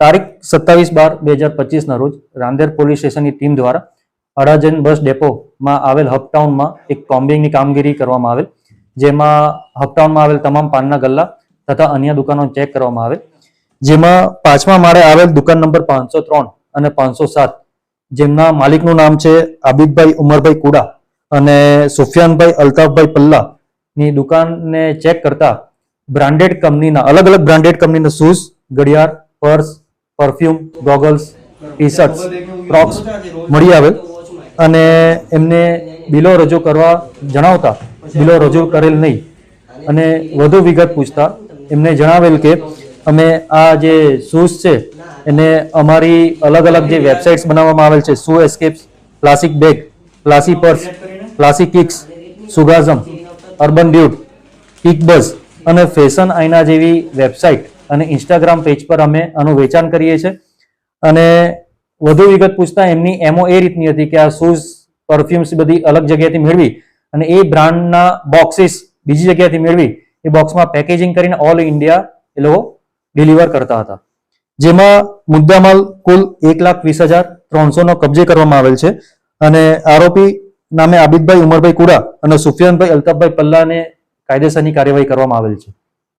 તારીખ 27/12/2025 રોજ રાંદેર પોલીસ સ્ટેશનની ટીમ દ્વારા અડાજણ બસ ડેપોમાં આવેલ હપટાઉનમાં એક કોમ્બિંગની કામગીરી કરવામાં આવેલ, જેમાં હપટાઉનમાં આવેલ તમામ પાનના ગલ્લા તથા અન્ય દુકાનો ચેક કરવામાં આવેલ, જેમાં 5મા માળે આવેલ દુકાન નંબર 503 અને 507 જેમના માલિકનું નામ છે આબિદભાઈ ઉમરભાઈ કુડા અને સુફિયાનભાઈ અલ્તાફભાઈ પલ્લા ની દુકાનને ચેક કરતા બ્રાન્ડેડ કંપનીના અલગ અલગ બ્રાન્ડેડ કંપનીના શૂઝ, ઘડિયાળ, purse, perfume, goggles, T shirts, Crocs મળી આવેલ અને એમને બિલો રજૂ કરવા જણાવતા બિલો રજૂ કરેલ નહીં અને વધુ વિગત પૂછતા એમને જણાવેલ કે અમે આ જે શૂઝ છે એને અમારી અલગ અલગ જે વેબસાઇટ્સ બનાવવામાં આવેલ છે, Shoe Escapes, Classic Bag, Classy Purse, Classic Kicks, સુગાઝમ, અર્બન ડ્યુડ, કિકબઝ અને ફેશન આઈના જેવી વેબસાઇટ અને ઇન્સ્ટાગ્રામ પેજ પર અમે આનું વેચાણ કરીએ છીએ. અને વધુ વિગત પૂછતા એમની એમઓ એ રીતની હતી કે આ શૂઝ, પરફ્યુમ્સ બધી અલગ જગ્યાએથી મેળવી અને એ બ્રાન્ડના બોક્સીસ બીજી જગ્યાએથી મેળવી એ બોક્સમાં પેકેજિંગ કરીને ઓલ ઇન્ડિયા એ લોકો ડિલિવર કરતા હતા, જેમાં મુદ્દામાલ કુલ 1,20,300 નો કબજે કરવામાં આવેલ છે અને આરોપી નામે આબિદભાઈ ઉમરભાઈ કુડા અને સુફિયાનભાઈ અલ્તાફભાઈ પલ્લાને કાયદેસરની કાર્યવાહી કરવામાં આવેલ છે.